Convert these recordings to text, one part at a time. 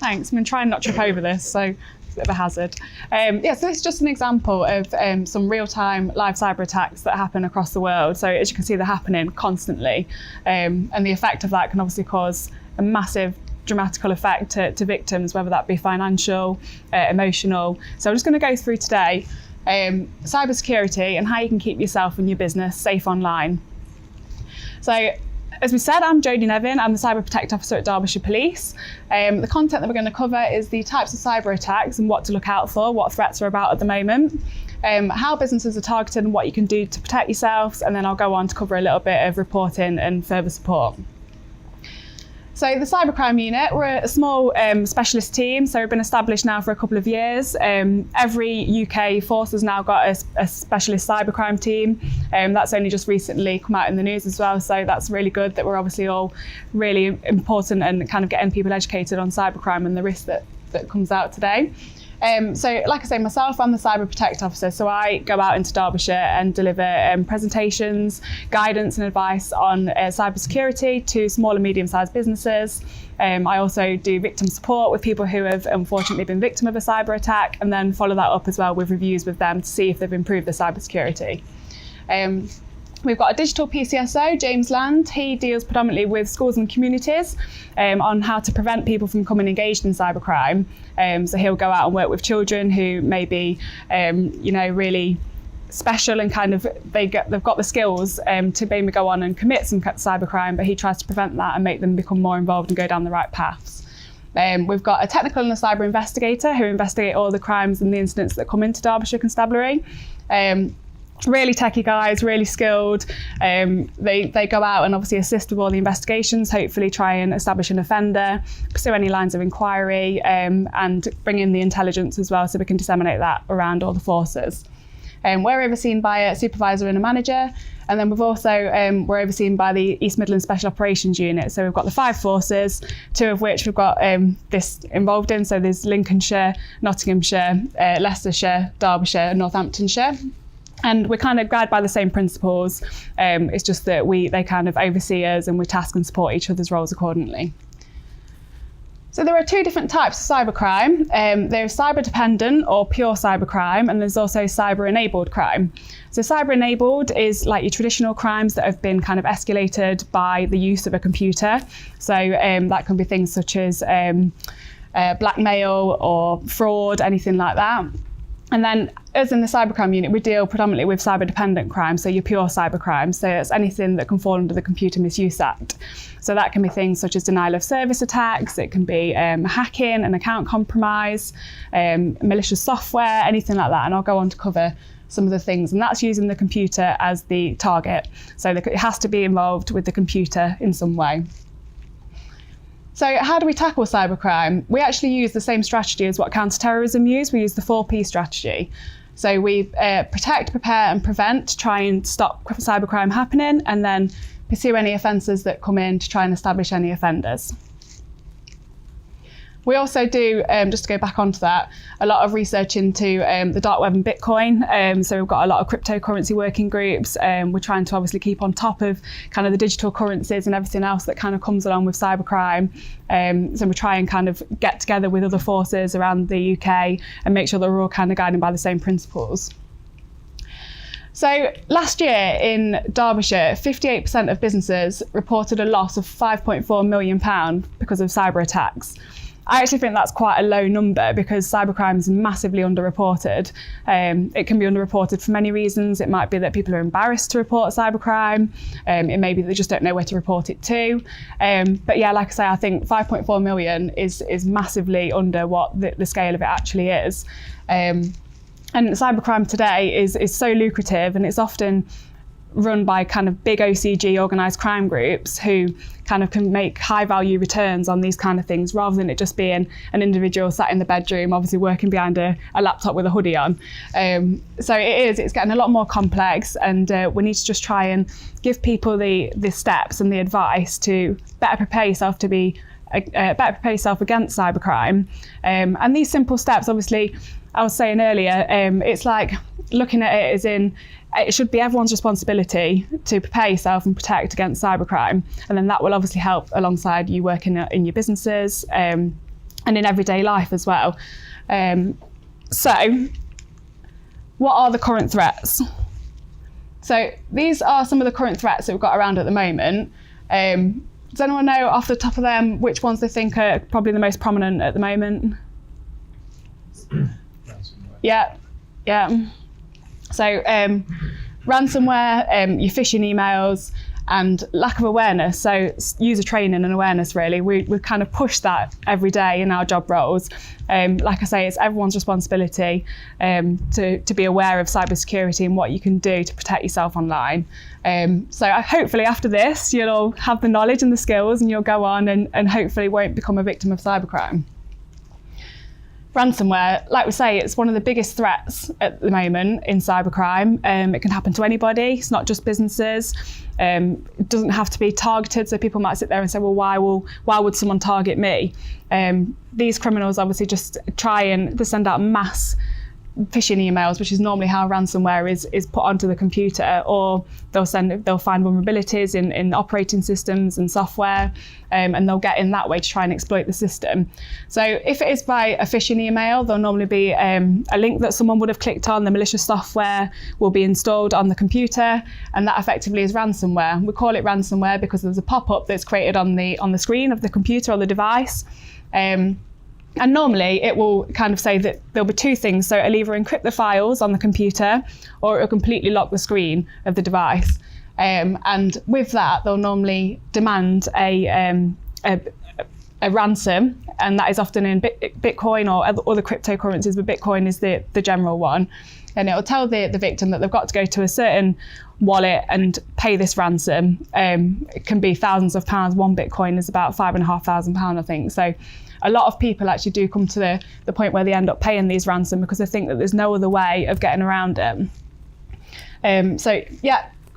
Thanks. I'm going to try and not trip over this, so it's a bit of a hazard. So this is just an example of some real-time live cyber attacks that happen across the world. So as you can see, they're happening constantly. And the effect of that can obviously cause a massive dramatical effect to victims, whether that be financial, emotional. So I'm just going to go through today cybersecurity and how you can keep yourself and your business safe online. So as we said, I'm Jodie Nevin. I'm the Cyber Protect Officer at Derbyshire Police. The content that we're going to cover is the types of cyber attacks and what to look out for, what threats are about at the moment, how businesses are targeted and what you can do to protect yourselves, and then I'll go on to cover a little bit of reporting and further support. So the Cybercrime Unit, we're a small specialist team, so we've been established now for a couple of years. Every UK force has now got a specialist cybercrime team. That's only just recently come out in the news as well, so that's really good that we're obviously all really important and kind of getting people educated on cybercrime and the risk that comes out today. So like I say, myself, I'm the Cyber Protect Officer, so I go out into Derbyshire and deliver presentations, guidance and advice on cybersecurity to small and medium-sized businesses. I also do victim support with people who have unfortunately been victim of a cyber attack, and then follow that up as well with reviews with them to see if they've improved their cybersecurity. We've got a digital PCSO, James Land. He deals predominantly with schools and communities on how to prevent people from becoming engaged in cybercrime. So he'll go out and work with children who may be, really special and kind of they've got the skills to maybe go on and commit some cybercrime, but he tries to prevent that and make them become more involved and go down the right paths. We've got a technical and a cyber investigator who investigate all the crimes and the incidents that come into Derbyshire Constabulary. Really techie guys, really skilled. They go out and obviously assist with all the investigations, hopefully try and establish an offender, pursue any lines of inquiry, and bring in the intelligence as well so we can disseminate that around all the forces. We're overseen by a supervisor and a manager, and then we've also, we're overseen by the East Midlands Special Operations Unit. So we've got the 5 forces, 2 of which we've got this involved in. So there's Lincolnshire, Nottinghamshire, Leicestershire, Derbyshire and Northamptonshire. And we're kind of guided by the same principles. It's just that they kind of oversee us and we task and support each other's roles accordingly. So there are 2 different types of cybercrime. There's cyber-dependent or pure cybercrime, and there's also cyber-enabled crime. So cyber-enabled is like your traditional crimes that have been kind of escalated by the use of a computer. So that can be things such as blackmail or fraud, anything like that. And then us in the cybercrime unit, we deal predominantly with cyber-dependent crime, so your pure cybercrime. So it's anything that can fall under the Computer Misuse Act. So that can be things such as denial of service attacks, it can be hacking and account compromise, malicious software, anything like that. And I'll go on to cover some of the things. And that's using the computer as the target. So it has to be involved with the computer in some way. So how do we tackle cybercrime? We actually use the same strategy as what counter-terrorism use. We use the 4P strategy. So we protect, prepare and prevent to try and stop cybercrime happening, and then pursue any offences that come in to try and establish any offenders. We also do, just to go back onto that, a lot of research into the dark web and Bitcoin. So we've got a lot of cryptocurrency working groups. We're trying to obviously keep on top of kind of the digital currencies and everything else that kind of comes along with cybercrime. So we try and kind of get together with other forces around the UK and make sure that we're all kind of guided by the same principles. So last year in Derbyshire, 58% of businesses reported a loss of £5.4 million because of cyber attacks. I actually think that's quite a low number because cybercrime is massively underreported. It can be underreported for many reasons. It might be that people are embarrassed to report cybercrime. It may be they just don't know where to report it to. But yeah, like I say, I think 5.4 million is massively under what the scale of it actually is. And cybercrime today is so lucrative, and it's often run by kind of big OCG organised crime groups who kind of can make high value returns on these kind of things, rather than it just being an individual sat in the bedroom, obviously working behind a laptop with a hoodie on. So it's getting a lot more complex, and we need to just try and give people the steps and the advice to better prepare yourself to be better prepare yourself against cybercrime. And these simple steps, obviously, I was saying earlier, it's like looking at it as in, it should be everyone's responsibility to prepare yourself and protect against cybercrime. And then that will obviously help alongside you working in your businesses, and in everyday life as well. So what are the current threats? So these are some of the current threats that we've got around at the moment. Does anyone know off the top of them which ones they think are probably the most prominent at the moment? Yeah. So ransomware, your phishing emails, and lack of awareness. So user training and awareness, really. We kind of push that every day in our job roles. Like I say, it's everyone's responsibility to be aware of cybersecurity and what you can do to protect yourself online. So hopefully after this, you'll all have the knowledge and the skills, and you'll go on and hopefully won't become a victim of cybercrime. Ransomware, like we say, it's one of the biggest threats at the moment in cybercrime. It can happen to anybody. It's not just businesses. It doesn't have to be targeted. So people might sit there and say, well, why would someone target me? These criminals obviously just try and they send out mass phishing emails, which is normally how ransomware is put onto the computer, or they'll find vulnerabilities in operating systems and software, and they'll get in that way to try and exploit the system. So if it is by a phishing email, there'll normally be a link that someone would have clicked on. The malicious software will be installed on the computer, and that effectively is ransomware. We call it ransomware because there's a pop-up that's created on the screen of the computer or the device. And normally it will kind of say that there'll be two things. So it'll either encrypt the files on the computer, or it'll completely lock the screen of the device. And with that, they'll normally demand a ransom, and that is often in Bitcoin or other cryptocurrencies, but Bitcoin is the general one. And it'll tell the victim that they've got to go to a certain wallet and pay this ransom. It can be thousands of pounds. One Bitcoin is about £5,500, I think. So a lot of people actually do come to the point where they end up paying these ransom because they think that there's no other way of getting around it.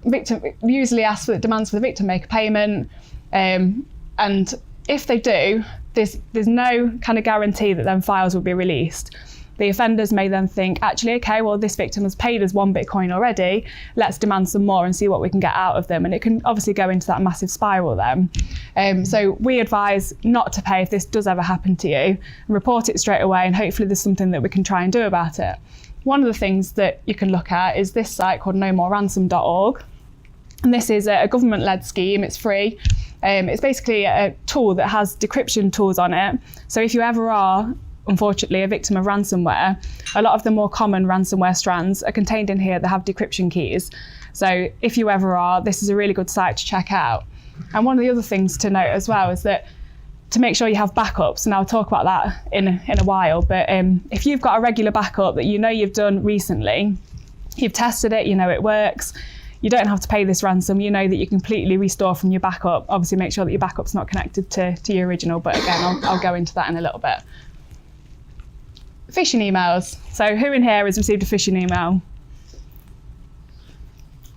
Victim usually asks for demands for the victim make a payment, and if they do, there's no kind of guarantee that then files will be released. The offenders may then think, actually, okay, well, this victim has paid us one Bitcoin already, let's demand some more and see what we can get out of them. And it can obviously go into that massive spiral then. So we advise not to pay if this does ever happen to you, and report it straight away, and hopefully there's something that we can try and do about it. One of the things that you can look at is this site called nomoreransom.org. And this is a government-led scheme, it's free. It's basically a tool that has decryption tools on it. So if you ever are, unfortunately, a victim of ransomware, a lot of the more common ransomware strands are contained in here that have decryption keys. So if you ever are, this is a really good site to check out. And one of the other things to note as well is that to make sure you have backups, and I'll talk about that in a while, but if you've got a regular backup that you know you've done recently, you've tested it, you know it works, you don't have to pay this ransom, you know that you completely restore from your backup. Obviously make sure that your backup's not connected to your original, but again, I'll go into that in a little bit. Phishing emails. So who in here has received a phishing email?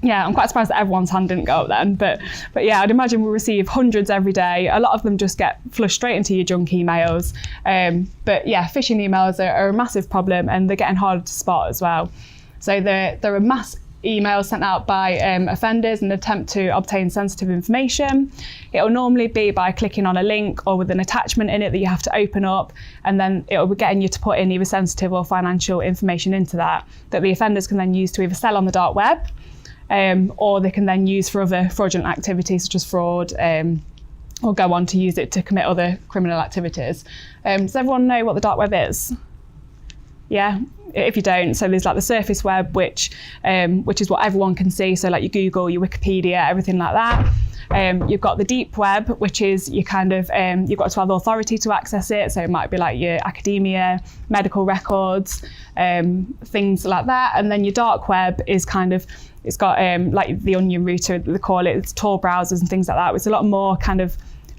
Yeah, I'm quite surprised that everyone's hand didn't go up then, but yeah, I'd imagine we'll receive hundreds every day. A lot of them just get flushed straight into your junk emails. But yeah, phishing emails are a massive problem, and they're getting harder to spot as well. So there are mass emails sent out by offenders in an attempt to obtain sensitive information. It'll normally be by clicking on a link or with an attachment in it that you have to open up, and then it'll be getting you to put in either sensitive or financial information into that the offenders can then use to either sell on the dark web, or they can then use for other fraudulent activities such as fraud, or go on to use it to commit other criminal activities. Does everyone know what the dark web is? Yeah, if you don't, so there's like the surface web, which is what everyone can see. So like your Google, your Wikipedia, everything like that. You've got the deep web, which is you kind of, you've got to have the authority to access it. So it might be like your academia, medical records, things like that. And then your dark web is kind of, it's got like the onion router, they call it, it's Tor browsers and things like that. It's a lot more kind of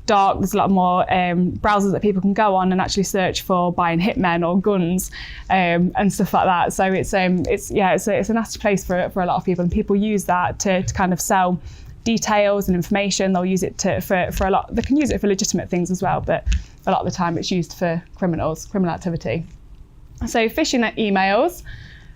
dark. There's a lot more browsers that people can go on and actually search for buying hitmen or guns and stuff like that. So it's a nasty place for a lot of people, and people use that to kind of sell details and information. They'll use it for a lot. They can use it for legitimate things as well, but a lot of the time it's used for criminal activity. So phishing emails,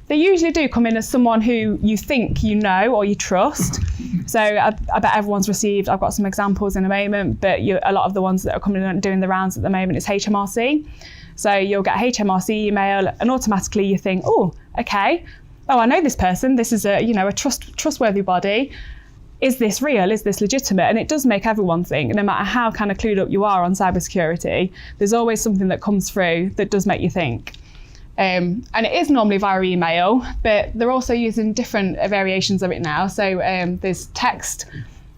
they usually do come in as someone who you think you know or you trust. So I bet everyone's received, I've got some examples in a moment, but a lot of the ones that are coming and doing the rounds at the moment is HMRC. So you'll get a HMRC email and automatically you think, oh, okay, oh, I know this person. This is a trustworthy body. Is this real? Is this legitimate? And it does make everyone think, no matter how kind of clued up you are on cybersecurity, there's always something that comes through that does make you think. And it is normally via email, but they're also using different variations of it now. So there's text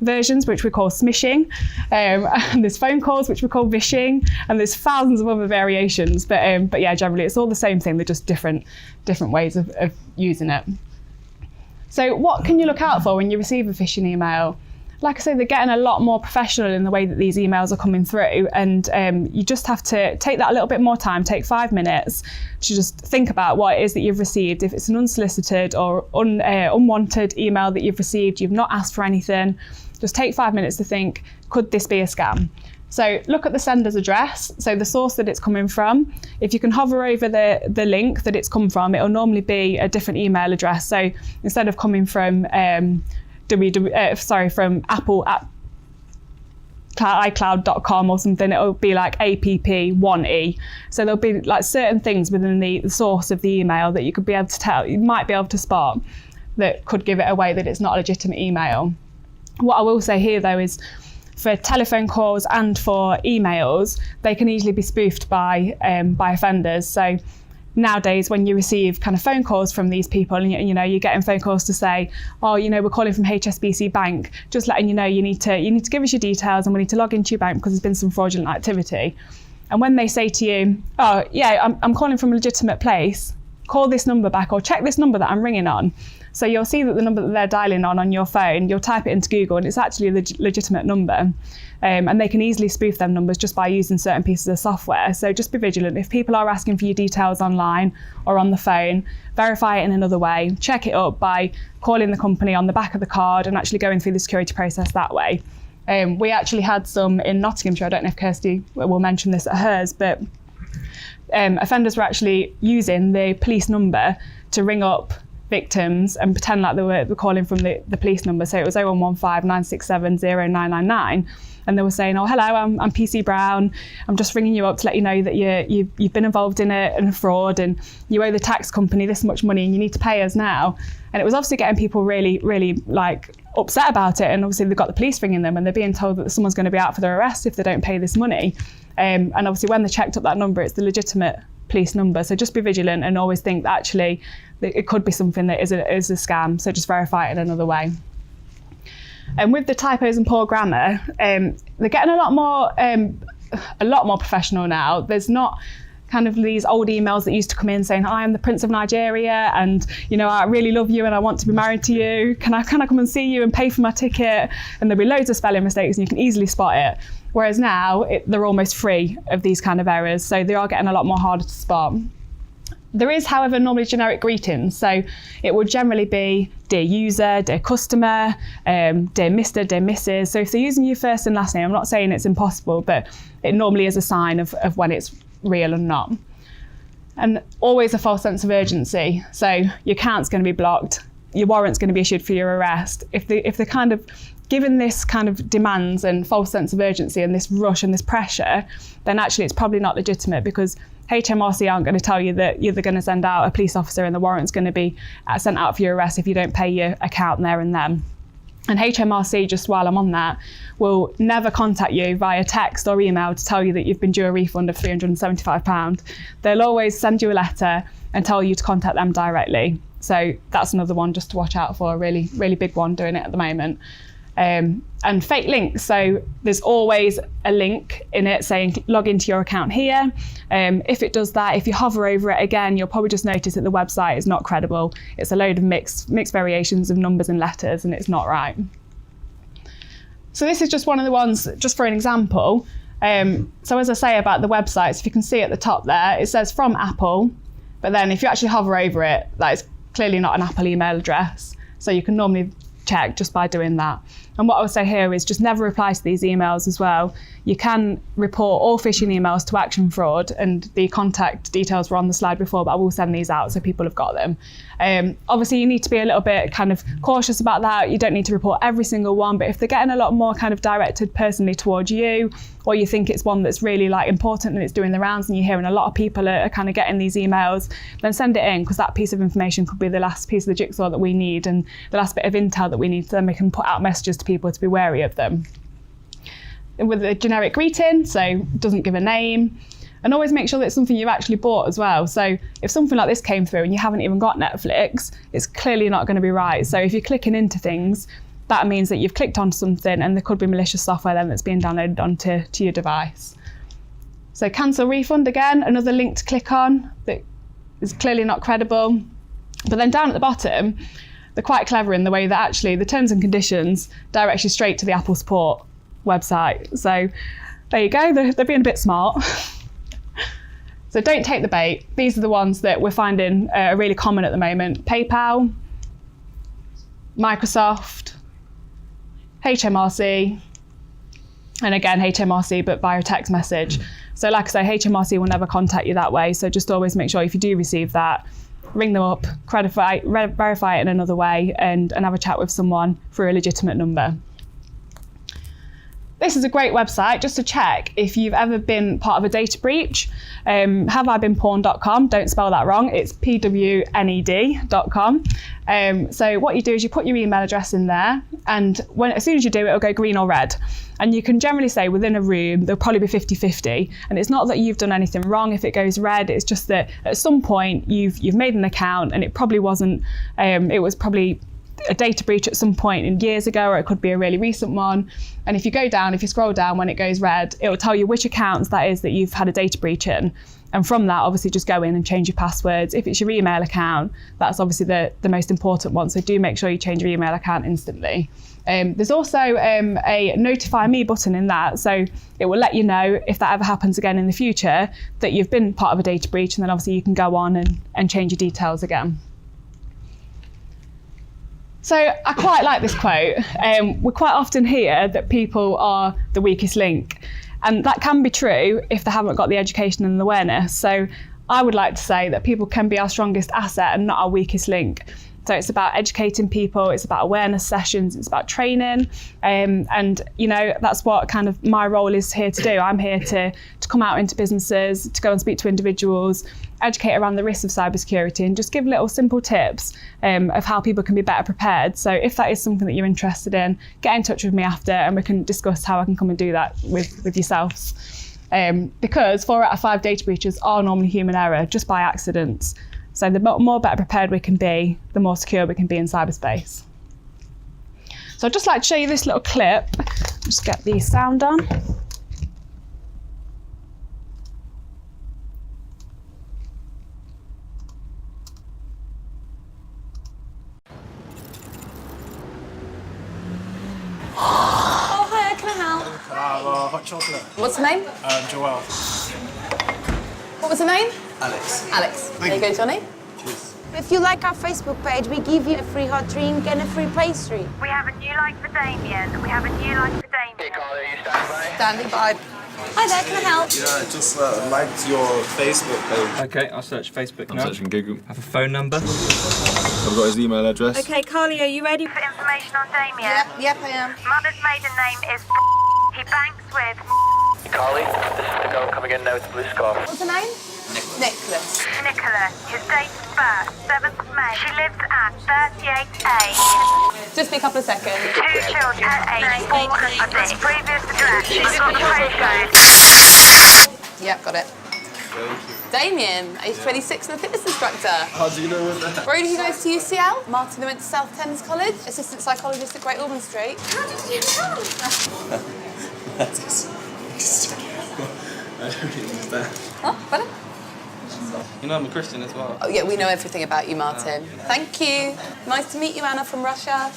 versions, which we call smishing, and there's phone calls, which we call vishing, and there's thousands of other variations. But yeah, generally it's all the same thing. They're just different ways of using it. So what can you look out for when you receive a phishing email? Like I say, they're getting a lot more professional in the way that these emails are coming through, and you just have to take that a little bit more time, take 5 minutes to just think about what it is that you've received. If it's an unsolicited or unwanted email that you've received, you've not asked for anything, just take 5 minutes to think, could this be a scam? So look at the sender's address, so the source that it's coming from. If you can hover over the link that it's come from, it'll normally be a different email address. So instead of coming from from Apple at iCloud.com or something, it'll be like app1e. So there'll be like certain things within the source of the email that you could be able to tell, you might be able to spot, that could give it away that it's not a legitimate email. What I will say here though is, for telephone calls and for emails, they can easily be spoofed by offenders. So nowadays, when you receive kind of phone calls from these people, and you're getting phone calls to say, oh, we're calling from HSBC Bank, just letting you know you need to give us your details and we need to log into your bank because there's been some fraudulent activity. And when they say to you, oh yeah, I'm calling from a legitimate place, call this number back or check this number that I'm ringing on. So you'll see that the number that they're dialing on your phone, you'll type it into Google and it's actually a legitimate number. And they can easily spoof them numbers just by using certain pieces of software. So just be vigilant. If people are asking for your details online or on the phone, verify it in another way. Check it up by calling the company on the back of the card and actually going through the security process that way. We actually had some in Nottinghamshire. I don't know if Kirsty will mention this at hers, but offenders were actually using the police number to ring up victims and pretend like they were calling from the police number. So it was 0115 967 0999. And they were saying, oh, hello, I'm PC Brown. I'm just ringing you up to let you know that you've been involved in a fraud and you owe the tax company this much money and you need to pay us now. And it was obviously getting people really, really like upset about it. And obviously they've got the police ringing them and they're being told that someone's going to be out for their arrest if they don't pay this money. And obviously when they checked up that number, it's the legitimate police number. So just be vigilant and always think that actually it could be something that is a scam. So just verify it in another way. And with the typos and poor grammar, they're getting a lot more professional now. There's not kind of these old emails that used to come in saying, I am the Prince of Nigeria and I really love you and I want to be married to you. Can I come and see you and pay for my ticket? And there'll be loads of spelling mistakes and you can easily spot it. Whereas now they're almost free of these kind of errors. So they are getting a lot more harder to spot. There is, however, normally generic greetings. So it will generally be dear user, dear customer, dear Mr, dear Mrs. So if they're using your first and last name, I'm not saying it's impossible, but it normally is a sign of when it's real and not. And always a false sense of urgency. So your account's going to be blocked, your warrant's going to be issued for your arrest. If they're kind of given this kind of demands and false sense of urgency and this rush and this pressure, then actually it's probably not legitimate because HMRC aren't going to tell you that you're going to send out a police officer and the warrant's going to be sent out for your arrest if you don't pay your account there and then. And HMRC, just while I'm on that, will never contact you via text or email to tell you that you've been due a refund of £375. They'll always send you a letter and tell you to contact them directly. So that's another one just to watch out for, a really, really big one doing it at the moment. And fake links. So there's always a link in it saying log into your account here. If it does that, if you hover over it again, you'll probably just notice that the website is not credible. It's a load of mixed variations of numbers and letters and it's not right. So this is just one of the ones, just for an example. So as I say about the websites, if you can see at the top there, it says from Apple, but then if you actually hover over it, that is clearly not an Apple email address. So you can normally check just by doing that. And what I would say here is just never reply to these emails as well. You can report all phishing emails to Action Fraud, and the contact details were on the slide before, but I will send these out so people have got them. Obviously, you need to be a little bit kind of cautious about that. You don't need to report every single one, but if they're getting a lot more kind of directed personally towards you, or you think it's one that's really like important and it's doing the rounds and you're hearing a lot of people are kind of getting these emails, then send it in, because that piece of information could be the last piece of the jigsaw that we need and the last bit of intel that we need, so then we can put out messages to people to be wary of them. With a generic greeting, so doesn't give a name, and always make sure that it's something you've actually bought as well. So if something like this came through and you haven't even got Netflix, it's clearly not going to be right. So if you're clicking into things, that means that you've clicked onto something and there could be malicious software then that's being downloaded onto your device. So cancel refund, again, another link to click on that is clearly not credible. But then down at the bottom, they're quite clever in the way that actually the terms and conditions direct you straight to the Apple support website. So there you go, they're being a bit smart. So don't take the bait. These are the ones that we're finding are really common at the moment. PayPal, Microsoft, HMRC, and again HMRC but via text message. So like I say, HMRC will never contact you that way, so just always make sure if you do receive that, ring them up, verify it in another way, and have a chat with someone through a legitimate number. This is a great website just to check if you've ever been part of a data breach. HaveIBeenPwned.com, don't spell that wrong, it's PWNED.com. So what you do is you put your email address in there, and as soon as you do, it'll go green or red. And you can generally say within a room, there'll probably be 50-50. And it's not that you've done anything wrong if it goes red, it's just that at some point you've made an account and it probably wasn't, it was probably a data breach at some point in years ago, or it could be a really recent one. And if you scroll down when it goes red, it will tell you which accounts that is that you've had a data breach in. And from that, obviously just go in and change your passwords. If it's your email account, that's obviously the most important one. So do make sure you change your email account instantly. There's also a notify me button in that. So it will let you know if that ever happens again in the future that you've been part of a data breach, and then obviously you can go on and change your details again. So I quite like this quote. We quite often hear that people are the weakest link, and that can be true if they haven't got the education and awareness. So I would like to say that people can be our strongest asset and not our weakest link. So it's about educating people, it's about awareness sessions, it's about training, and you know, that's what kind of my role is here to do. I'm here to come out into businesses, to go and speak to individuals, educate around the risks of cybersecurity, and just give little simple tips of how people can be better prepared. So if that is something that you're interested in, get in touch with me after and we can discuss how I can come and do that with yourselves. Because 4 out of 5 data breaches are normally human error, just by accidents. So the more better prepared we can be, the more secure we can be in cyberspace. So I'd just like to show you this little clip. Just get the sound on. Oh, hi, can I help? Hot chocolate. What's the name? Joelle. What was the name? Alex. Alex. There you go, Johnny. Cheers. If you like our Facebook page, we give you a free hot drink and a free pastry. We have a new like for Damien. Hey, Carl, are you standing by? Standing by. Hi there, can I help? Yeah, just liked your Facebook page. Okay, I'll search Facebook now. I'm searching Google. Have a phone number. I've got his email address. Okay, Carly, are you ready? For information on Damien. Yep, I am. Mother's maiden name is he banks with Carly, this is the girl coming in now with the blue scarf. What's her name? Nicholas. Nicola. His date of birth, 7th May. She lives at 38A. Just be a couple of seconds. 2 children, age 4 and 6. Previous address. She's got the postcode. Yep, got it. Damien, age 26 and a fitness instructor. How do you know that? Brody, who goes to UCL. Martin, who went to South Thames College. Assistant psychologist at Great Ormond Street. How did you know? That is I don't understand. Oh, better? You know I'm a Christian as well. Oh, yeah, we know everything about you, Martin. Thank you. Nice to meet you, Anna from Russia.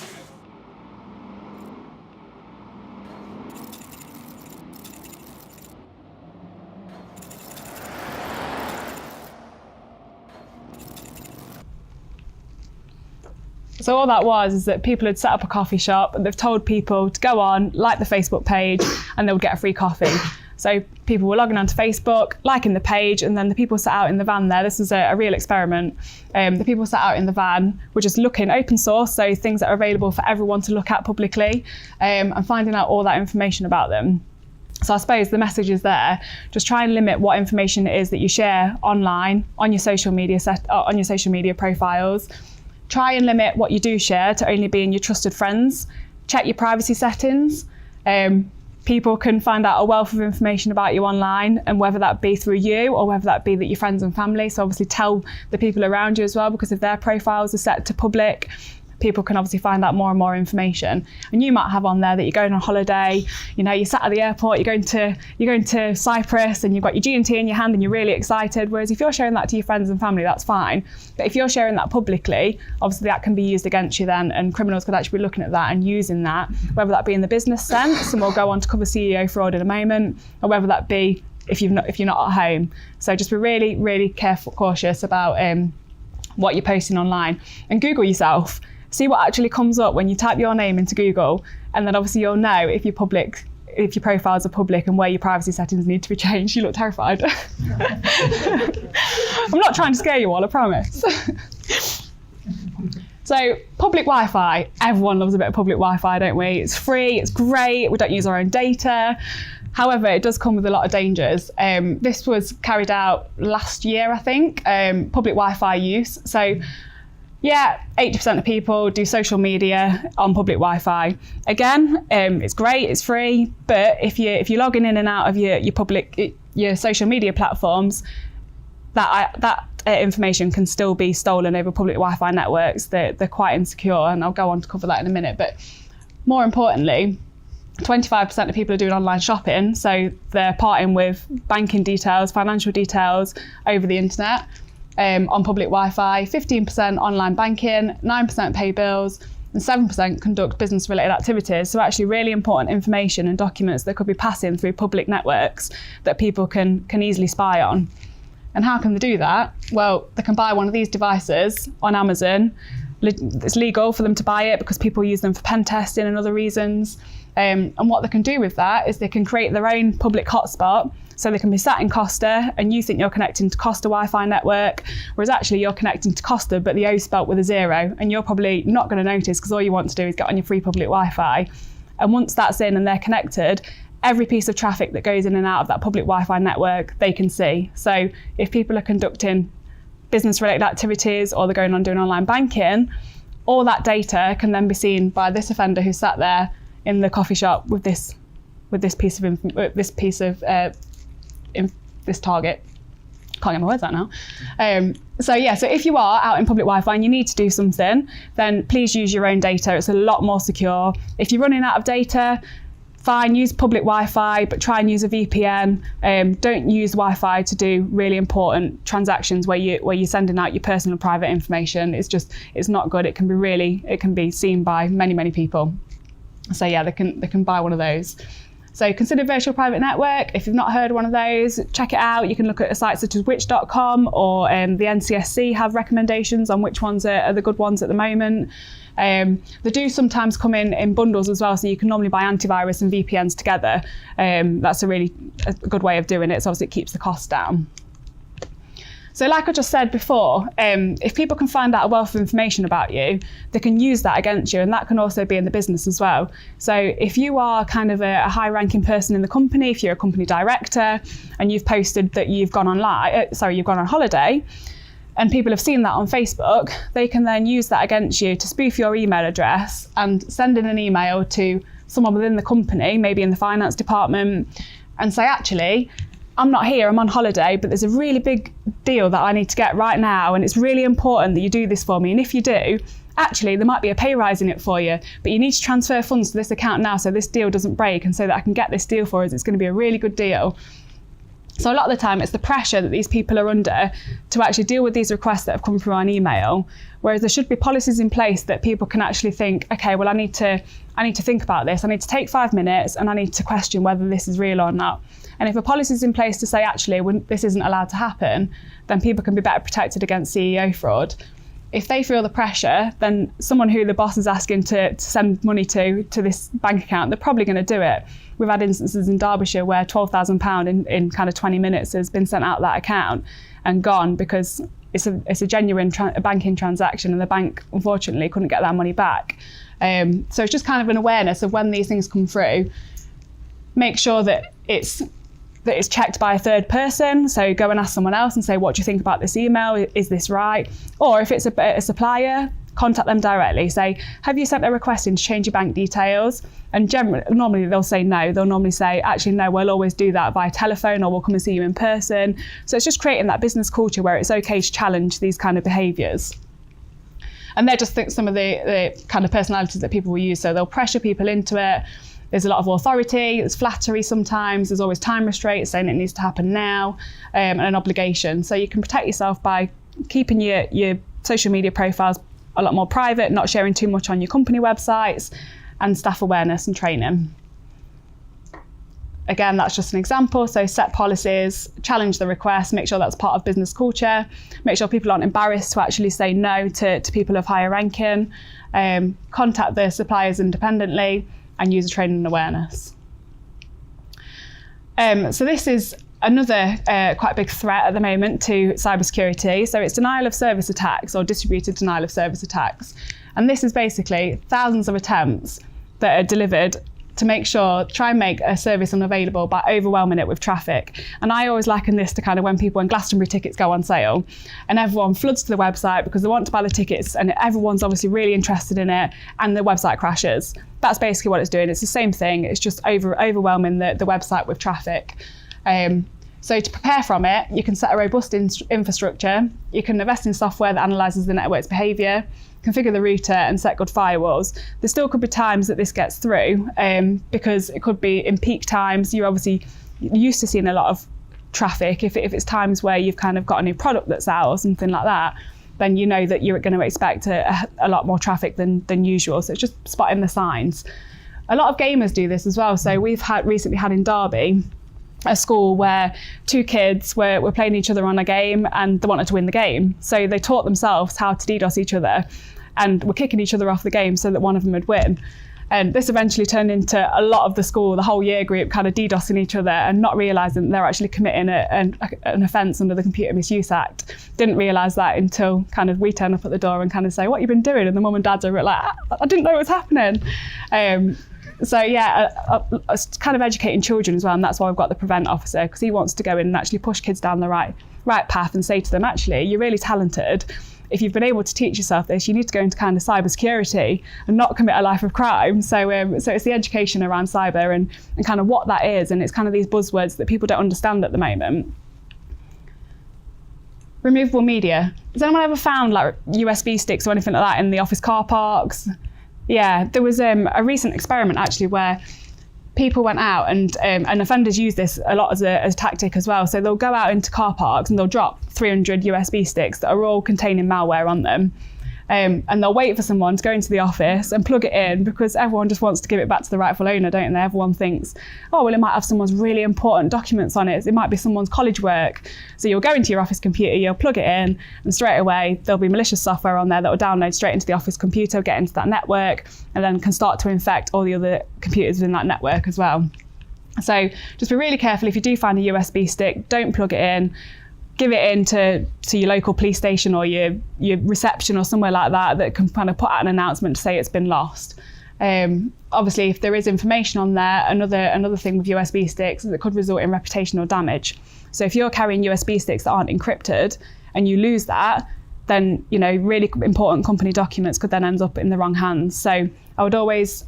So all that was is that people had set up a coffee shop and they've told people to go on, like the Facebook page, and they would get a free coffee. So people were logging onto Facebook, liking the page, and then the people sat out in the van there. This was a real experiment. The people sat out in the van were just looking open source, so things that are available for everyone to look at publicly, and finding out all that information about them. So I suppose the message is there. Just try and limit what information it is that you share online on your social media profiles. Try and limit what you do share to only being your trusted friends. Check your privacy settings. People can find out a wealth of information about you online, and whether that be through you or whether that be that your friends and family. So obviously tell the people around you as well, because if their profiles are set to public, people can obviously find out more and more information. And you might have on there that you're going on holiday, you know, you're sat at the airport, you're going to Cyprus, and you've got your G&T in your hand and you're really excited. Whereas if you're sharing that to your friends and family, that's fine. But if you're sharing that publicly, obviously that can be used against you then, and criminals could actually be looking at that and using that, whether that be in the business sense, and we'll go on to cover CEO fraud in a moment, or whether that be if you're not at home. So just be really, really cautious about what you're posting online, and Google yourself. See what actually comes up when you type your name into Google, and then obviously you'll know if your profiles are public and where your privacy settings need to be changed. You look terrified. I'm not trying to scare you all, I promise. So public Wi-Fi, everyone loves a bit of public Wi-Fi, don't we? It's free, it's great, we don't use our own data. However, it does come with a lot of dangers. This was carried out last year, I think, public Wi-Fi use. So yeah, 80% of people do social media on public Wi-Fi. Again, it's great, it's free, but if you're logging in and out of your social media platforms, that information can still be stolen over public Wi-Fi networks. They're quite insecure, and I'll go on to cover that in a minute. But more importantly, 25% of people are doing online shopping, so they're parting with banking details, financial details over the internet. On public Wi-Fi, 15% online banking, 9% pay bills, and 7% conduct business-related activities. So actually really important information and documents that could be passing through public networks that people can easily spy on. And how can they do that? Well, they can buy one of these devices on Amazon. It's legal for them to buy it because people use them for pen testing and other reasons. And what they can do with that is they can create their own public hotspot. So they can be sat in Costa and you think you're connecting to Costa Wi-Fi network, whereas actually you're connecting to Costa, but the O spelt with a 0, and you're probably not going to notice because all you want to do is get on your free public Wi-Fi. And once that's in and they're connected, every piece of traffic that goes in and out of that public Wi-Fi network, they can see. So if people are conducting business-related activities or they're going on doing online banking, all that data can then be seen by this offender who sat there in the coffee shop with this target. Can't get my words out now. So if you are out in public Wi-Fi and you need to do something, then please use your own data. It's a lot more secure. If you're running out of data, fine, use public Wi-Fi, but try and use a VPN. Don't use Wi-Fi to do really important transactions where you're sending out your personal private information. It's not good. It can be seen by many people. So yeah, they can buy one of those. So consider virtual private network. If you've not heard of one of those, check it out. You can look at a site such as witch.com, or the NCSC have recommendations on which ones are the good ones at the moment. They do sometimes come in bundles as well, so you can normally buy antivirus and VPNs together. That's a good way of doing it, so obviously it keeps the cost down. So like I just said before, if people can find out a wealth of information about you, they can use that against you, and that can also be in the business as well. So if you are kind of a high-ranking person in the company, if you're a company director and you've posted that you've gone on holiday, and people have seen that on Facebook, they can then use that against you to spoof your email address and send in an email to someone within the company, maybe in the finance department, and say, actually, I'm not here, I'm on holiday, but there's a really big deal that I need to get right now, and it's really important that you do this for me. And if you do, actually, there might be a pay rise in it for you, but you need to transfer funds to this account now so this deal doesn't break, and so that I can get this deal for us. It's going to be a really good deal. So a lot of the time, it's the pressure that these people are under to actually deal with these requests that have come through on email, whereas there should be policies in place that people can actually think, okay, well, I need to think about this. I need to take 5 minutes and I need to question whether this is real or not. And if a policy is in place to say, actually, when this isn't allowed to happen, then people can be better protected against CEO fraud. if they feel the pressure, then someone who the boss is asking to send money to this bank account, they're probably going to do it. We've had instances in Derbyshire where £12,000 in kind of 20 minutes has been sent out that account and gone because it's a genuine banking transaction, and the bank unfortunately couldn't get that money back. So it's just kind of an awareness of when these things come through. Make sure that it's checked by a third person. So go and ask someone else and say, what do you think about this email? Is this right? Or if it's a supplier, contact them directly. Say, have you sent a request in to change your bank details? And normally they'll say no. They'll normally say, actually, no, we'll always do that via telephone, or we'll come and see you in person. So it's just creating that business culture where it's okay to challenge these kind of behaviours. And they're just some of the kind of personalities that people will use. So they'll pressure people into it. There's a lot of authority, there's flattery sometimes, there's always time restraints saying it needs to happen now, and an obligation. So you can protect yourself by keeping your social media profiles a lot more private, not sharing too much on your company websites, and staff awareness and training. Again, that's just an example. So set policies, challenge the request, make sure that's part of business culture, make sure people aren't embarrassed to actually say no to people of higher ranking, contact the suppliers independently, and user training and awareness. So this is another quite big threat at the moment to cybersecurity. So it's denial of service attacks, or distributed denial of service attacks. And this is basically thousands of attempts that are delivered to try and make a service unavailable by overwhelming it with traffic. And I always liken this to kind of when Glastonbury tickets go on sale and everyone floods to the website because they want to buy the tickets, and everyone's obviously really interested in it, and the website crashes. That's basically what it's doing. It's the same thing. It's just overwhelming the website with traffic. So to prepare from it, you can set a robust infrastructure. You can invest in software that analyses the network's behaviour, configure the router, and set good firewalls. There still could be times that this gets through, because it could be in peak times. You're obviously used to seeing a lot of traffic. If it's times where you've kind of got a new product that's out or something like that, then you know that you're going to expect a lot more traffic than usual. So it's just spotting the signs. A lot of gamers do this as well. So we've recently had in Derby a school where two kids were playing each other on a game, and they wanted to win the game. So they taught themselves how to DDoS each other and were kicking each other off the game so that one of them would win. And this eventually turned into a lot of the school, the whole year group, kind of DDoSing each other and not realising they're actually committing an offence under the Computer Misuse Act. Didn't realise that until kind of we turn up at the door and kind of say, what have you been doing? And the mum and dads are like, I didn't know it was happening. So yeah, it's kind of educating children as well, and that's why we've got the prevent officer, because he wants to go in and actually push kids down the right path and say to them, actually, you're really talented. If you've been able to teach yourself this, you need to go into kind of cybersecurity and not commit a life of crime. So it's the education around cyber and kind of what that is, and it's kind of these buzzwords that people don't understand at the moment. Removable media. Has anyone ever found like USB sticks or anything like that in the office car parks? Yeah, there was a recent experiment actually where people went out and offenders use this a lot as a tactic as well. So they'll go out into car parks and they'll drop 300 USB sticks that are all containing malware on them. And they'll wait for someone to go into the office and plug it in, because everyone just wants to give it back to the rightful owner, don't they? Everyone thinks, oh, well, it might have someone's really important documents on it. It might be someone's college work. So you'll go into your office computer, you'll plug it in, and straight away there'll be malicious software on there that will download straight into the office computer, get into that network, and then can start to infect all the other computers within that network as well. So just be really careful. If you do find a USB stick, don't plug it in. Give it in to your local police station or your reception or somewhere like that can kind of put out an announcement to say it's been lost. Obviously, if there is information on there, another thing with USB sticks is it could result in reputational damage. So if you're carrying USB sticks that aren't encrypted and you lose that, then really important company documents could then end up in the wrong hands. So I would always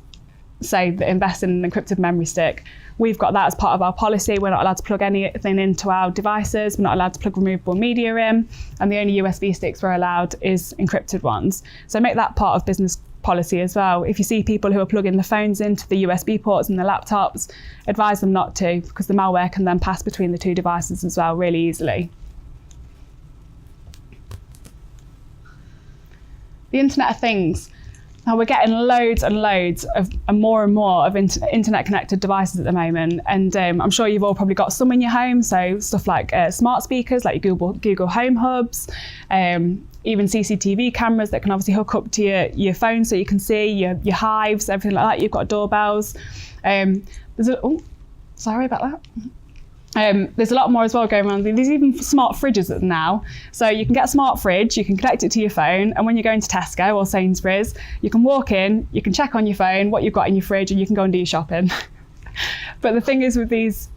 say that invest in an encrypted memory stick. We've got that as part of our policy. We're not allowed to plug anything into our devices. We're not allowed to plug removable media in. And the only USB sticks we're allowed is encrypted ones. So make that part of business policy as well. If you see people who are plugging the phones into the USB ports and the laptops, advise them not to, because the malware can then pass between the two devices as well really easily. The Internet of Things. Now we're getting loads and loads and more of internet connected devices at the moment, and I'm sure you've all probably got some in your home. So stuff like smart speakers, like your Google Home hubs, even CCTV cameras that can obviously hook up to your phone so you can see your hives, everything like that. You've got doorbells. Sorry about that. There's a lot more as well going around. There's even smart fridges now. So you can get a smart fridge, you can connect it to your phone, and when you're going to Tesco or Sainsbury's, you can walk in, you can check on your phone what you've got in your fridge, and you can go and do your shopping. But the thing is with these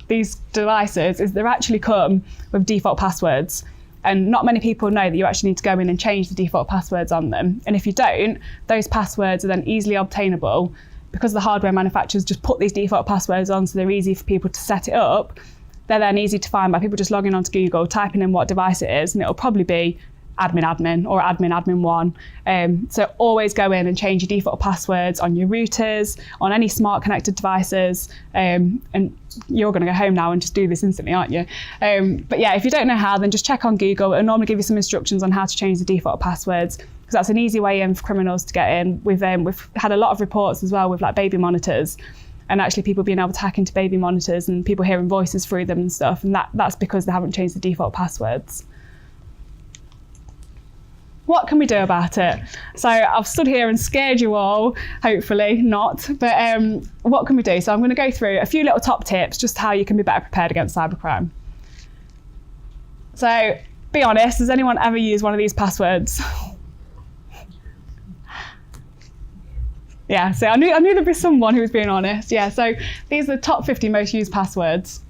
devices is they're actually come with default passwords. And not many people know that you actually need to go in and change the default passwords on them. And if you don't, those passwords are then easily obtainable because the hardware manufacturers just put these default passwords on so they're easy for people to set it up. They're then easy to find by people just logging onto Google, typing in what device it is, and it'll probably be admin or admin1. So always go in and change your default passwords on your routers, on any smart connected devices. And you're going to go home now and just do this instantly, aren't you? But yeah, if you don't know how, then just check on Google. It'll normally give you some instructions on how to change the default passwords, because that's an easy way in for criminals to get in. We've had a lot of reports as well with like baby monitors, and actually people being able to hack into baby monitors and people hearing voices through them and stuff, and that's because they haven't changed the default passwords. What can we do about it? So I've stood here and scared you all, hopefully not, but what can we do? So I'm going to go through a few little top tips, just how you can be better prepared against cybercrime. So be honest, has anyone ever used one of these passwords? Yeah, so I knew there'd be someone who was being honest. Yeah, so these are the top 50 most used passwords.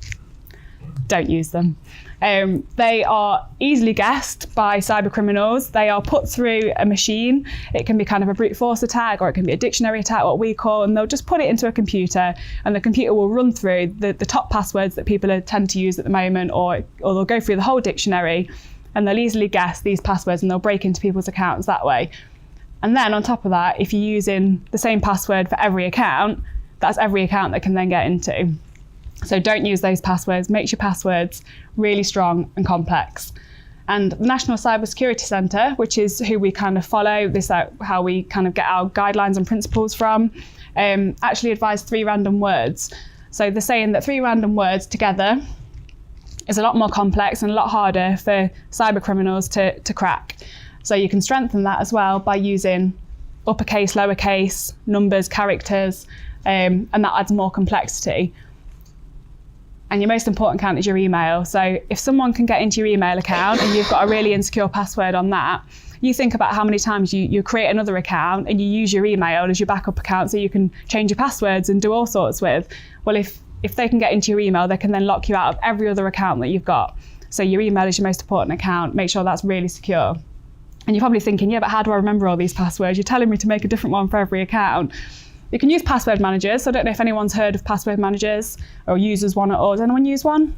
Don't use them. They are easily guessed by cyber criminals. They are put through a machine. It can be kind of a brute force attack, or it can be a dictionary attack, what we call, and they'll just put it into a computer, and the computer will run through the top passwords that people tend to use at the moment, or they'll go through the whole dictionary, and they'll easily guess these passwords, and they'll break into people's accounts that way. And then on top of that, if you're using the same password for every account, that's every account that can then get into. So don't use those passwords. Make your passwords really strong and complex. And the National Cybersecurity Centre, which is who we kind of follow, this is how we kind of get our guidelines and principles from, actually advise 3 random words. So they're saying that 3 random words together is a lot more complex and a lot harder for cyber criminals to crack. So you can strengthen that as well by using uppercase, lowercase, numbers, characters, and that adds more complexity. And your most important account is your email. So if someone can get into your email account and you've got a really insecure password on that, you think about how many times you create another account and you use your email as your backup account so you can change your passwords and do all sorts with. Well, if they can get into your email, they can then lock you out of every other account that you've got. So your email is your most important account. Make sure that's really secure. And you're probably thinking, yeah, but how do I remember all these passwords? You're telling me to make a different one for every account. You can use password managers. So I don't know if anyone's heard of password managers or uses one at all. Does anyone use one?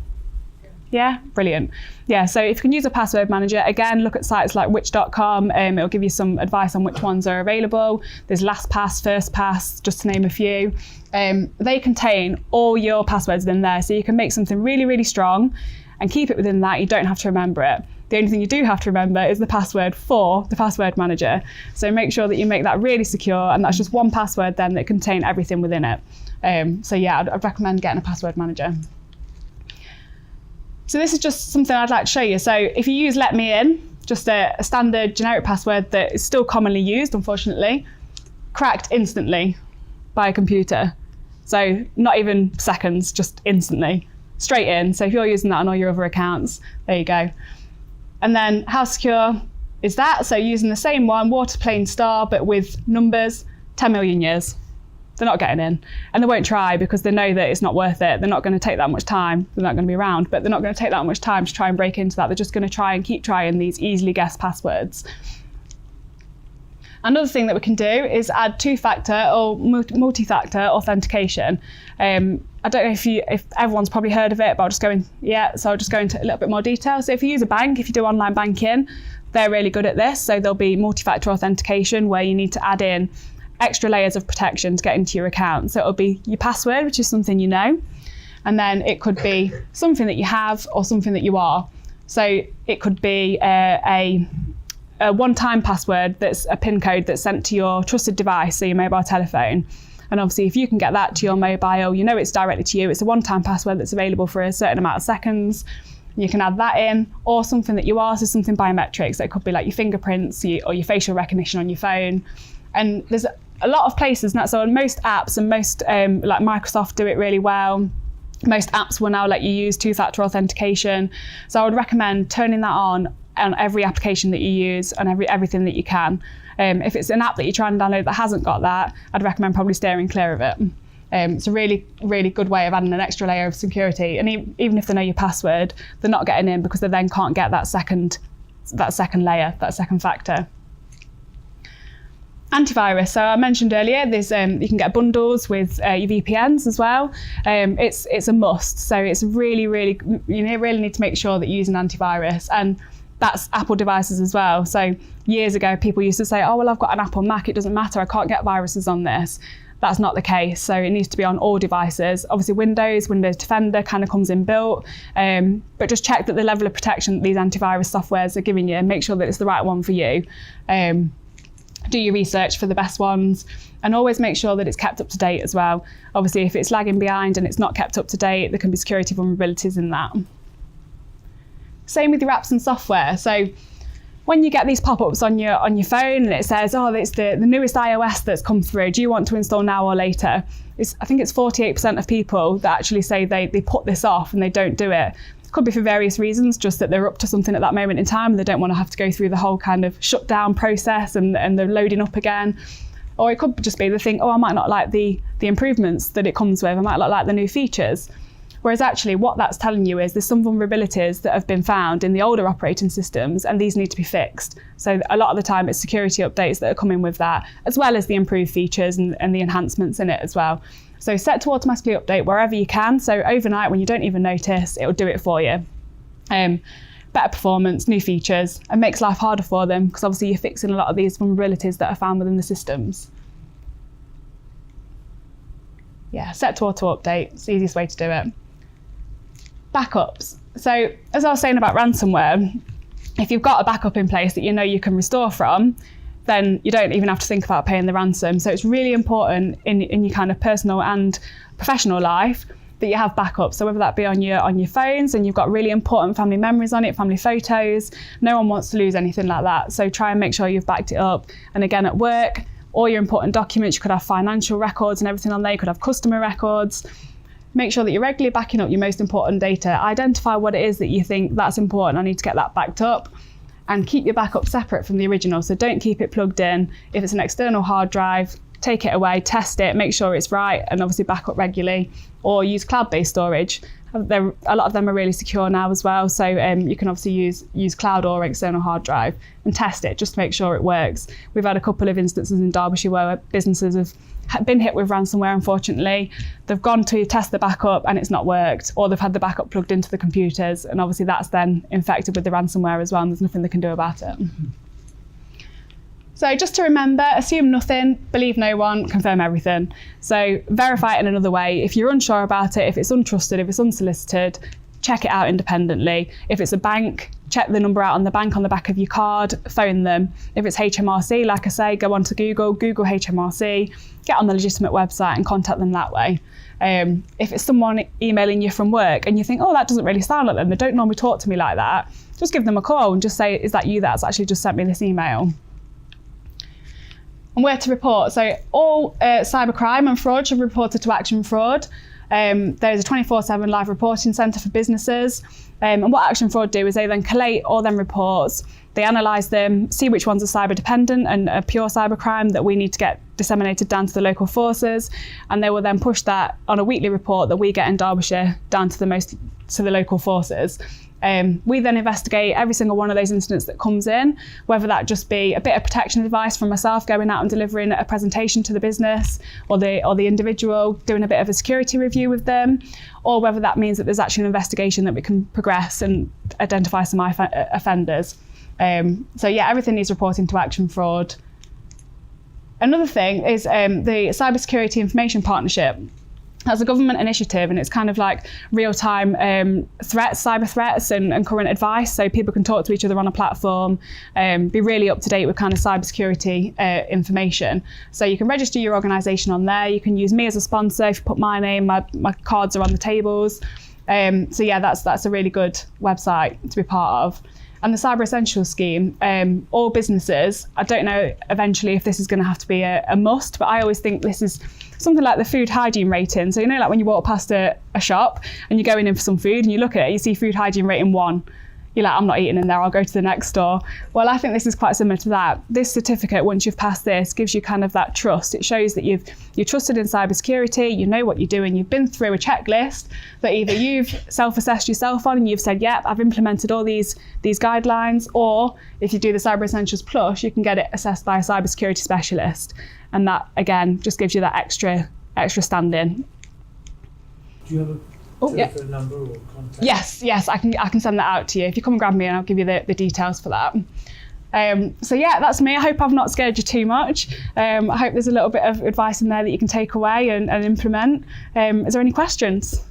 Yeah, brilliant. Yeah, so if you can use a password manager, again, look at sites like witch.com. It'll give you some advice on which ones are available. There's LastPass, FirstPass, just to name a few. They contain all your passwords within there. So you can make something really, really strong and keep it within that. You don't have to remember it. The only thing you do have to remember is the password for the password manager. So make sure that you make that really secure, and that's just one password then that contain everything within it. So yeah, I'd recommend getting a password manager. So this is just something I'd like to show you. So if you use Let Me In, just a standard generic password that is still commonly used, unfortunately, cracked instantly by a computer. So not even seconds, just instantly, straight in. So if you're using that on all your other accounts, there you go. And then how secure is that? So using the same one, waterplane star, but with numbers, 10 million years. They're not getting in. And they won't try because they know that it's not worth it. They're not going to take that much time. They're not going to be around, but they're not going to take that much time to try and break into that. They're just going to try and keep trying these easily guessed passwords. Another thing that we can do is add 2-factor or multi-factor authentication. I don't know if everyone's probably heard of it, but I'll just go into a little bit more detail. So if you use a bank, if you do online banking, they're really good at this. So there'll be multi-factor authentication where you need to add in extra layers of protection to get into your account. So it'll be your password, which is something you know, and then it could be something that you have or something that you are. So it could be a one-time password that's a PIN code that's sent to your trusted device, so your mobile telephone. And obviously if you can get that to your mobile, you know it's directly to you. It's a one-time password that's available for a certain amount of seconds. You can add that in, or something that you are, so something biometric. So it could be like your fingerprints or your facial recognition on your phone. And there's a lot of places now, so on most apps and most like Microsoft do it really well. Most apps will now let you use two-factor authentication. So I would recommend turning that on every application that you use and everything that you can. If it's an app that you try and download that hasn't got that, I'd recommend probably steering clear of it. It's a really, really good way of adding an extra layer of security. And even if they know your password, they're not getting in because they then can't get that second layer, that second factor. Antivirus. So I mentioned earlier, there's you can get bundles with your VPNs as well. It's a must. So it's really you really need to make sure that you use an antivirus, and that's Apple devices as well. So years ago, people used to say, "Oh well, I've got an Apple Mac. It doesn't matter. I can't get viruses on this." That's not the case. So it needs to be on all devices. Obviously, Windows Defender kind of comes inbuilt, but just check that the level of protection that these antivirus softwares are giving you, and make sure that it's the right one for you. Do your research for the best ones, and always make sure that it's kept up to date as well. Obviously, if it's lagging behind and it's not kept up to date, there can be security vulnerabilities in that. Same with your apps and software. So when you get these pop-ups on your phone and it says, oh, it's the newest iOS that's come through, do you want to install now or later? I think it's 48% of people that actually say they put this off and they don't do it. Could be for various reasons, just that they're up to something at that moment in time and they don't want to have to go through the whole kind of shutdown process and they're loading up again. Or it could just be they think, oh, I might not like the improvements that it comes with, I might not like the new features. Whereas actually what that's telling you is there's some vulnerabilities that have been found in the older operating systems and these need to be fixed. So a lot of the time it's security updates that are coming with that, as well as the improved features and the enhancements in it as well. So set to automatically update wherever you can. So overnight when you don't even notice, it'll do it for you. Better performance, new features, and makes life harder for them because obviously you're fixing a lot of these vulnerabilities that are found within the systems. Yeah, set to auto update, it's the easiest way to do it. Backups. So as I was saying about ransomware, if you've got a backup in place that you know you can restore from, then you don't even have to think about paying the ransom. So it's really important in your kind of personal and professional life that you have backups. So whether that be on your phones and you've got really important family memories on it, family photos, no one wants to lose anything like that. So try and make sure you've backed it up. And again, at work, all your important documents, you could have financial records and everything on there, you could have customer records. Make sure that you're regularly backing up your most important data. Identify what it is that you think that's important, I need to get that backed up. And keep your backup separate from the original. So don't keep it plugged in. If it's an external hard drive, take it away, test it, make sure it's right, and obviously back up regularly. Or use cloud-based storage. A lot of them are really secure now as well. So you can obviously use cloud or external hard drive and test it just to make sure it works. We've had a couple of instances in Derbyshire where businesses have been hit with ransomware, unfortunately. They've gone to test the backup and it's not worked, or they've had the backup plugged into the computers, and obviously that's then infected with the ransomware as well, and there's nothing they can do about it. So just to remember, assume nothing, believe no one, confirm everything. So verify it in another way. If you're unsure about it, if it's untrusted, if it's unsolicited, check it out independently. If it's a bank, check the number out on the bank on the back of your card, phone them. If it's HMRC, like I say, go onto Google HMRC, get on the legitimate website and contact them that way. If it's someone emailing you from work and you think, oh, that doesn't really sound like them, they don't normally talk to me like that, just give them a call and just say, is that you that's actually just sent me this email? And where to report. So all cybercrime and fraud should be reported to Action Fraud. There's a 24/7 live reporting centre for businesses. And what Action Fraud do is they then collate all them reports, they analyse them, see which ones are cyber dependent and are pure cybercrime that we need to get disseminated down to the local forces, and they will then push that on a weekly report that we get in Derbyshire down to the local forces. We then investigate every single one of those incidents that comes in, whether that just be a bit of protection advice from myself going out and delivering a presentation to the business or the individual, doing a bit of a security review with them, or whether that means that there's actually an investigation that we can progress and identify some offenders. So yeah, everything needs reporting to Action Fraud. Another thing is the Cybersecurity Information Partnership. That's a government initiative, and it's kind of like real-time cyber threats and current advice, so people can talk to each other on a platform, be really up to date with kind of cybersecurity information. So you can register your organisation on there. You can use me as a sponsor. If you put my name, my cards are on the tables. So yeah, that's a really good website to be part of. And the Cyber Essentials scheme, all businesses, I don't know eventually if this is going to have to be a must, but I always think this is something like the food hygiene rating. So, like when you walk past a shop and you're going in for some food and you look at it, you see food hygiene rating 1. You're like, I'm not eating in there, I'll go to the next store. Well, I think this is quite similar to that. This certificate, once you've passed this, gives you kind of that trust. It shows that you're trusted in cybersecurity, you know what you're doing, you've been through a checklist that either you've self-assessed yourself on and you've said, yep, I've implemented all these guidelines, or if you do the Cyber Essentials Plus, you can get it assessed by a cybersecurity specialist. And that, again, just gives you that extra standing. Do you have a telephone number or contact? Yes, I can send that out to you. If you come and grab me, and I'll give you the details for that. So yeah, that's me. I hope I've not scared you too much. I hope there's a little bit of advice in there that you can take away and implement. Is there any questions?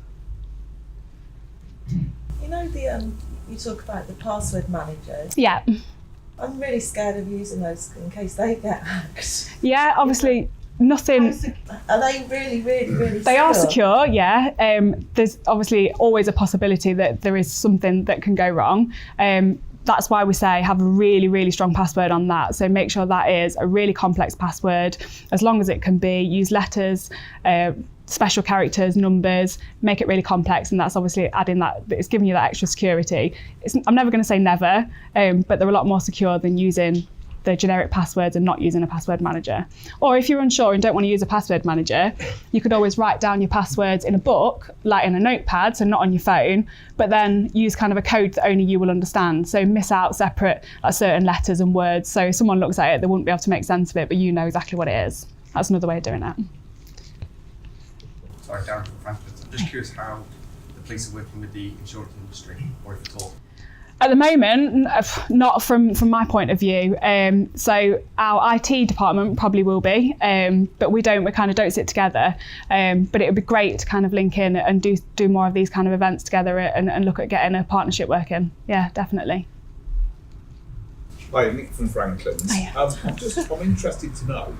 You know you talk about the password managers. Yeah. I'm really scared of using those in case they get hacked. Yeah, obviously. Nothing. Are they really secure? They are secure, yeah. There's obviously always a possibility that there is something that can go wrong. That's why we say have a really, really strong password on that. So make sure that is a really complex password, as long as it can be. Use letters, special characters, numbers, make it really complex. And that's obviously adding that, it's giving you that extra security. I'm never going to say never, but they're a lot more secure than using the generic passwords and not using a password manager. Or if you're unsure and don't want to use a password manager, you could always write down your passwords in a book, like in a notepad, so not on your phone, but then use kind of a code that only you will understand. So miss out separate certain letters and words. So if someone looks at it, they wouldn't be able to make sense of it, but you know exactly what it is. That's another way of doing it. Sorry, Darren from Franklands. I'm just curious how the police are working with the insurance industry, or if at all. At the moment, not from my point of view. So our IT department probably will be, but we kind of don't sit together. But it would be great to kind of link in and do more of these kind of events together and look at getting a partnership working. Yeah, definitely. Hi, Nick from Franklands. I'm interested to know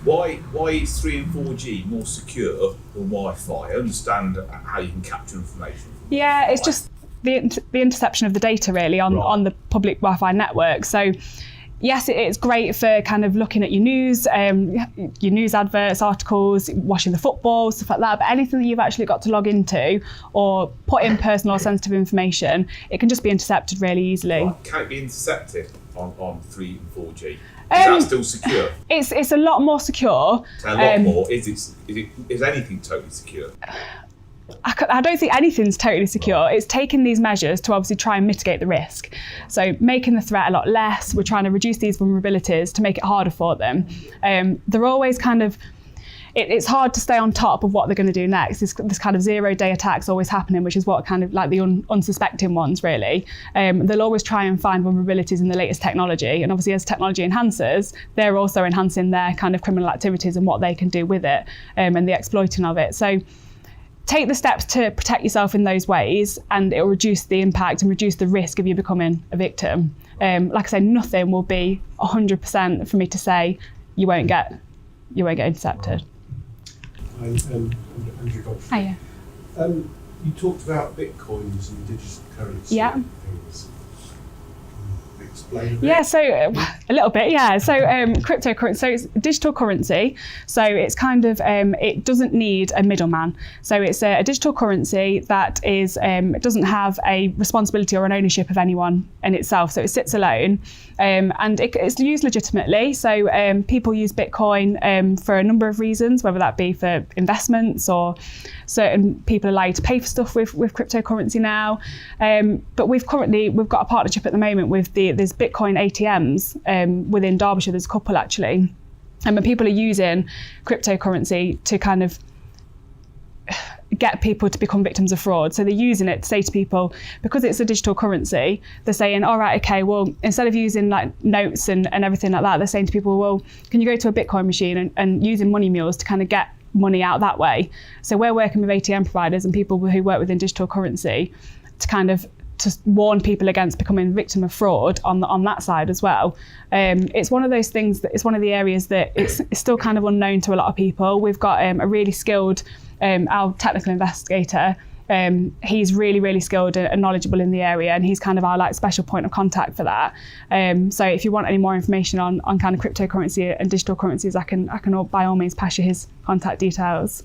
why is 3 and 4G more secure than Wi-Fi? I understand how you can capture information. Yeah, it's just the interception of the data really on the public Wi-Fi network. So yes, it's great for kind of looking at your news adverts, articles, watching the football, stuff like that. But anything that you've actually got to log into or put in personal or sensitive information, it can just be intercepted really easily. Right. Can it be intercepted on 3 and 4G? Is that still secure? It's a lot more secure. A lot more. Is anything totally secure? I don't think anything's totally secure. It's taking these measures to obviously try and mitigate the risk. So making the threat a lot less, we're trying to reduce these vulnerabilities to make it harder for them. They're always kind of, it's hard to stay on top of what they're going to do next. This kind of 0-day attacks always happening, which is what kind of like the unsuspecting ones really. They'll always try and find vulnerabilities in the latest technology. And obviously as technology enhances, they're also enhancing their kind of criminal activities and what they can do with it and the exploiting of it. So take the steps to protect yourself in those ways and it will reduce the impact and reduce the risk of you becoming a victim. Like I say, nothing will be 100% for me to say you won't get intercepted. Andrew Godfrey. Hiya. You talked about bitcoins and digital currency things. Explain a bit. Yeah, so a little bit, yeah. So cryptocurrency, so it's digital currency. So it's kind of, it doesn't need a middleman. So it's a digital currency that is, it doesn't have a responsibility or an ownership of anyone in itself. So it sits alone and it's used legitimately. So people use Bitcoin for a number of reasons, whether that be for investments or certain people allow you to pay for stuff with cryptocurrency now. But we've got a partnership at the moment with there's Bitcoin ATMs within Derbyshire. There's a couple actually, and people are using cryptocurrency to kind of get people to become victims of fraud. So they're using it to say to people, because it's a digital currency, they're saying, all right, okay, well, instead of using like notes and everything like that, they're saying to people, well, can you go to a Bitcoin machine and using money mules to kind of get money out that way? So we're working with ATM providers and people who work within digital currency to kind of to warn people against becoming a victim of fraud on that side as well. It's one of those things that it's one of the areas that it's still kind of unknown to a lot of people. We've got a really skilled, our technical investigator He's really, really skilled and knowledgeable in the area, and he's kind of our like special point of contact for that. So if you want any more information on kind of cryptocurrency and digital currencies, I can by all means pass you his contact details.